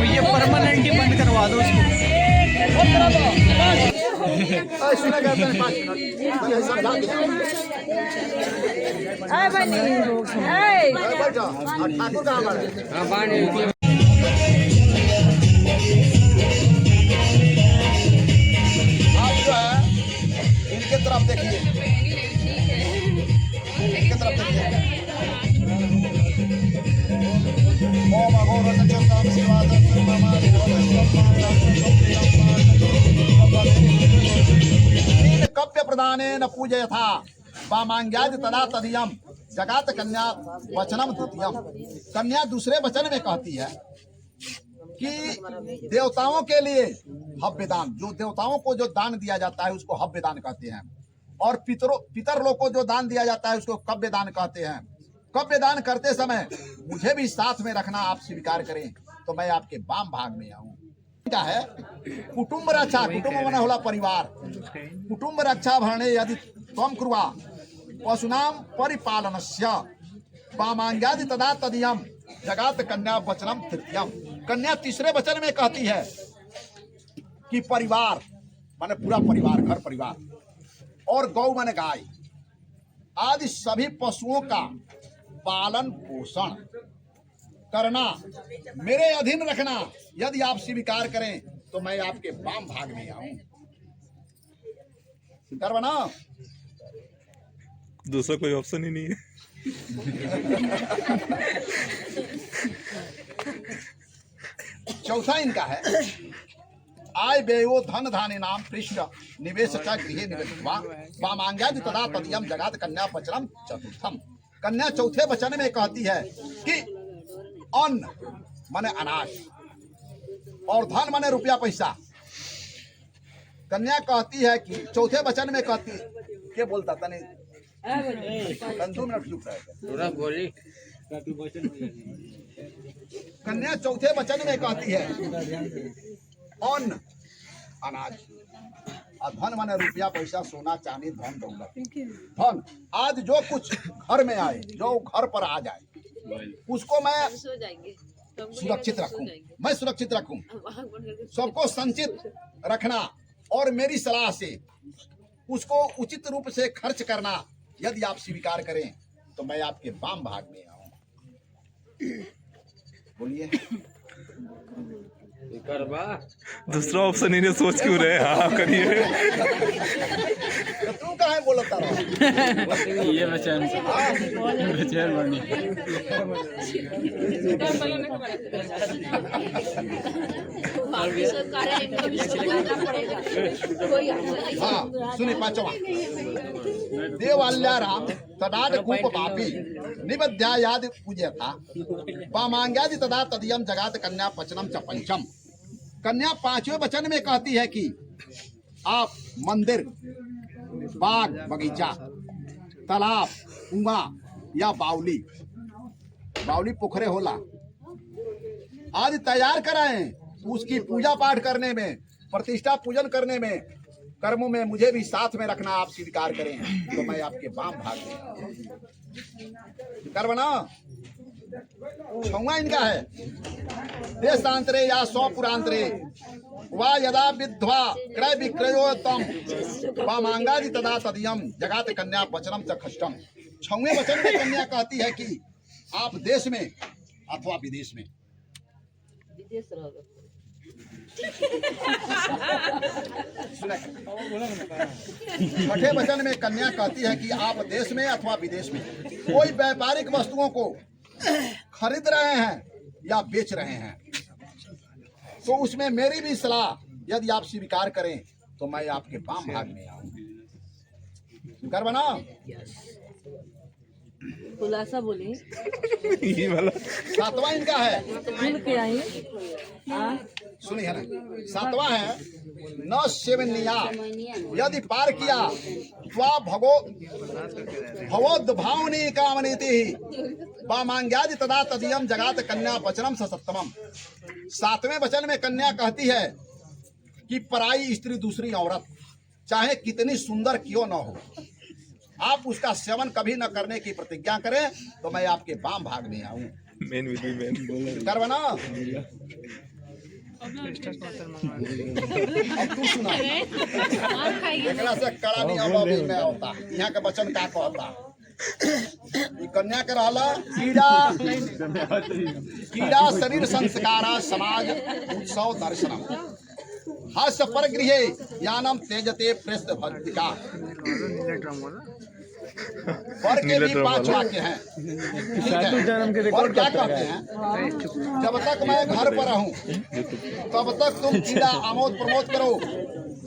ये परमानेंट ही बंद करवा दो उसको। इनके तरफ देखिए, इनके तरफ देखिए। ओम अघोर चक्षुषां शिवादं सर्वमादि कप्य प्रदानेन पूजयथा वामांग्यादि तदा तदीयम जगात कन्या वचनम द्वितीयम। कन्या दूसरे वचन में कहती है कि देवताओं के लिए हव्य दान, जो देवताओं को जो दान दिया जाता है उसको हव्य दान कहते हैं, और पितर लोग को जो दान दिया जाता है उसको कव्य दान कहते हैं। कव्य दान करते समय मुझे भी साथ में रखना, आप स्वीकार करें तो मैं आपके वाम भाग में आऊं। क्या है कुटुंब रक्षा, कुटुंब माने होला परिवार। कुटुंब रक्षा भरणे यदि त्वं कुर्वा पशुनाम परिपालनस्य वामांग्यादि तदा तदीयम जगात कन्या वचनम तृतीयम। कन्या तीसरे वचन में कहती है कि परिवार माने पूरा परिवार, घर परिवार, और गौ माने गाय आदि सभी पशुओं का पालन पोषण करना, मेरे अधीन रखना। यदि आप स्वीकार करें तो मैं आपके वाम भाग में आऊं। स्वीकार बना, दूसरा कोई ऑप्शन ही नहीं है। चौथा इनका है आय व्ययो धन धाने नाम पृष्ठ निवेश च गृहे निवेशित्वा वामांग्यादि तदा तदीयम जगात कन्या वचनम चतुर्थम। कन्या चौथे वचन में कहती है कि अन्न माने अनाज और धन माने रुपया पैसा। कन्या कहती है कि चौथे वचन में कहती के बोलता तने 2 मिनट चुप रहे। कन्या चौथे वचन में कहती है अन्न अनाज और धन माने रुपया पैसा, सोना चांदी, धन दौलत। धन आज जो कुछ घर में आए, जो घर पर आ जाए उसको मैं सुरक्षित रखूं, मैं सुरक्षित रखूं, सबको संचित रखना, और मेरी सलाह से उसको उचित रूप से खर्च करना। यदि आप स्वीकार करें तो मैं आपके वाम भाग में आऊं। बोलिए। दूसरा ऑप्शन इन्हें सोच क्यों रहे? हाँ करिए। तो तू कहाँ बोलता रहा? ये बचन बनी। हाँ सुनिए, पांचवा देवाल्याराम तदाद कूप पापी निबध्यायाद पूज्य था वामांग्यादि तदा तदीयम जगात कन्या वचनम च पंचम। कन्या पांचवें वचन में कहती है कि आप मंदिर, बाग बगीचा, तालाब, कुआं या बावली, बावली पोखरे होला आदि तैयार कराएं। उसकी पूजा पाठ करने में, प्रतिष्ठा पूजन करने में, कर्मों में मुझे भी साथ में रखना। आप स्वीकार करें तो मैं आपके वाम भाग में कर बना। छवा इनका है देशांतरे या स्वपुरांतरे वा यदा विद्वा क्रय विक्रयोत्तम वामांगादि तदा तदीयम जगात कन्या वचनम च खष्टम। छवे वचन में कन्या कहती है कि आप देश में अथवा विदेश में, छठे वचन में कन्या कहती है कि आप देश में अथवा विदेश में कोई व्यापारिक वस्तुओं को खरीद रहे हैं या बेच रहे हैं तो उसमें मेरी भी सलाह, यदि आप स्वीकार करें तो मैं आपके वाम भाग में आऊंगा। स्वीकार बना। खुलासा बोले। ये वाला सातवां इनका है, सुनिए ना, सातवां है न सेवनिया यदि पार किया त्वा भवोद्भावनी कामनीति वामांग्यादि तदा तदीयम जगात कन्या वचनम सप्तमम। सातवें वचन में कन्या कहती है कि पराई स्त्री दूसरी औरत चाहे कितनी सुंदर क्यों न हो, आप उसका सेवन कभी न करने की प्रतिज्ञा करें तो मैं आपके वाम भाग में आऊं। मेन विधि मेन कर बना। अब तू सुना, एकरा से कड़ा नहीं होगा अभी मैं होता यहाँ के वचन का कहता। ई कन्या के रहला कीड़ा शरीर संस्कारा समाज उत्सव दर्शनम हास्य पर गृहे यानम तेजते पृष्ठ भक्तिका। पर के भी 5 वाक्य हैं, ठीक है। पर क्या कहते हैं, जब तक मैं घर पर रहूं तब तक तुम कीड़ा आमोद प्रमोद करो,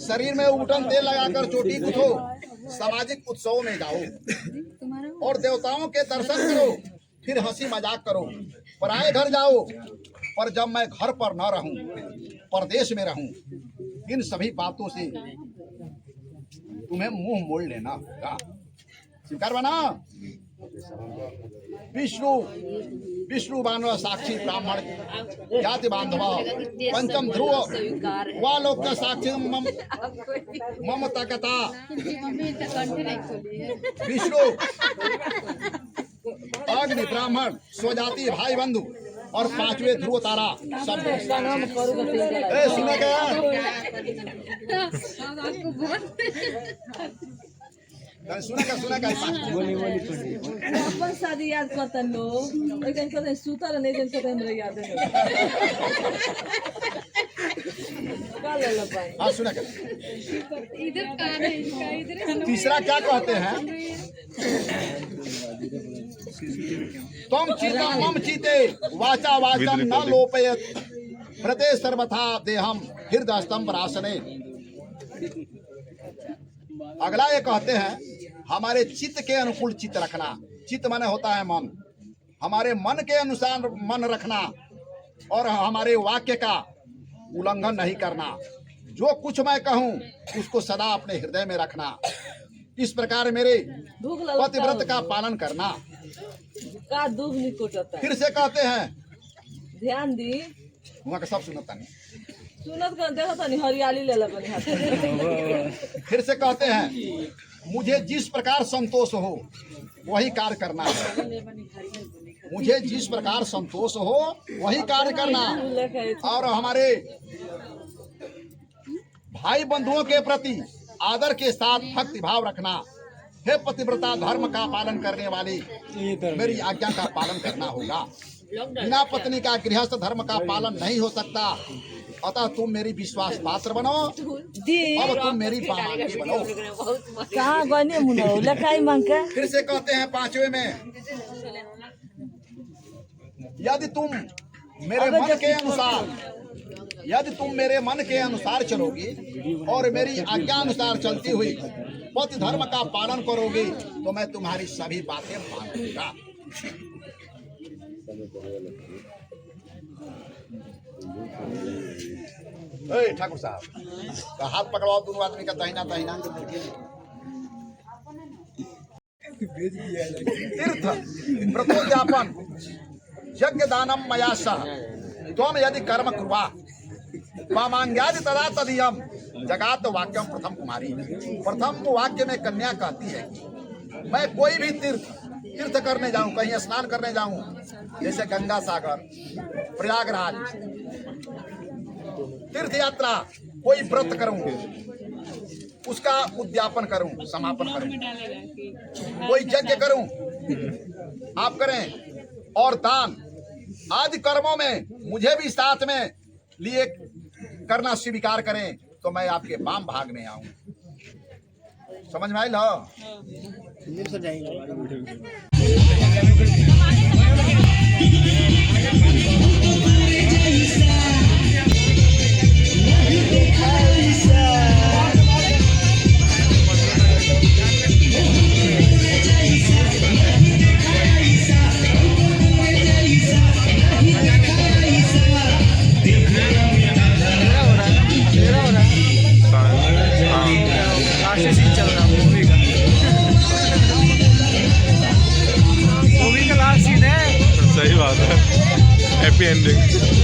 शरीर में उबटन तेल लगाकर चोटी गुथो, सामाजिक उत्सवों में जाओ और देवताओं के दर्शन करो, फिर हंसी मजाक करो, पराए घर जाओ। पर जब मैं घर पर न रहूं, परदेश में रहूं, इन सभी बातों से तुम्हें मुंह मोड़ लेना होगा। स्वीकार बना। विष्णु बांधव साक्षी ब्राह्मण जाति बांधव पंचम ध्रुव वालोक साक्षी ममता कथा विष्णु अग्नि ब्राह्मण स्वजाति भाई बंधु और 5वें ध्रुव तारा सब। सुना क्या सुना क्या अपन शादी याद करता लोग, एक दिन कहते सूता नहीं, दिन कहते हमरा याद है। का ले लो भाई। हाँ सुना क्या। इधर कार है, इसका इधर। तीसरा क्या कहते हैं, तुम चिता मम चीते वाचा वाचम न लोपयत प्रते सर्वथा देहम हृदयस्तम परासने। अगला ये कहते हैं, हमारे चित्त के अनुकूल चित्त रखना। चित्त माने होता है मन, हमारे मन के अनुसार मन रखना और हमारे वाक्य का उल्लंघन नहीं करना। जो कुछ मैं कहूँ उसको सदा अपने हृदय में रखना। इस प्रकार मेरे पतिव्रत का पालन करना। का दुख निकोटता। फिर से कहते हैं, ध्यान दी, वहाँ का सब सुनता नहीं, सुनत कर देखता नहीं, हरियाली ले ला बनी हाथ। फिर से कहते हैं, मुझे जिस प्रकार संतोष हो वही कार्य करना है। मुझे जिस प्रकार संतोष हो वही कार्य करना और हमारे भाई बंधुओं के प्रति आदर के साथ भक्ति भाव रखना। हे पतिव्रता, धर्म का पालन करने वाली मेरी आज्ञा का पालन करना होगा। बिना पत्नी का गृहस्थ धर्म का पालन नहीं हो सकता। अतः तुम मेरी विश्वास पात्र बनो, अब तुम मेरी बामांगी बनो। कहाँ बने मुनो लखाई मांग के। फिर से कहते हैं 5वें में, यदि तुम मेरे मन के अनुसार चलोगी और मेरी आज्ञा अनुसार चलती हुई पति धर्म का पालन करोगी तो मैं तुम्हारी सभी बातें मान लूंगा। ठाकुर साहब का हाथ पकड़वाओ, दोनों आदमी का दाहिना दाहिना। तीर्थ व्रतोद्यापन यज्ञ दानम मया सह त्वम यदि कर्म कुर्वा वामांग्यादि तदा तदीयम जगात वाक्यम प्रथम कुमारी। प्रथम वाक्य में कन्या कहती है, मैं कोई भी तीर्थ करने जाऊं, कहीं स्नान करने जाऊं, जैसे गंगा सागर, प्रयागराज, तीर्थ यात्रा, कोई व्रत करूं, उसका उद्यापन करूं, समापन करूं, कोई यज्ञ करूं, आप करें, और दान आदि कर्मों में मुझे भी साथ में लिए करना स्वीकार करें तो मैं आपके वाम भाग में आऊं। समझ में आई लो। सही बात है, हैप्पी एंडिंग।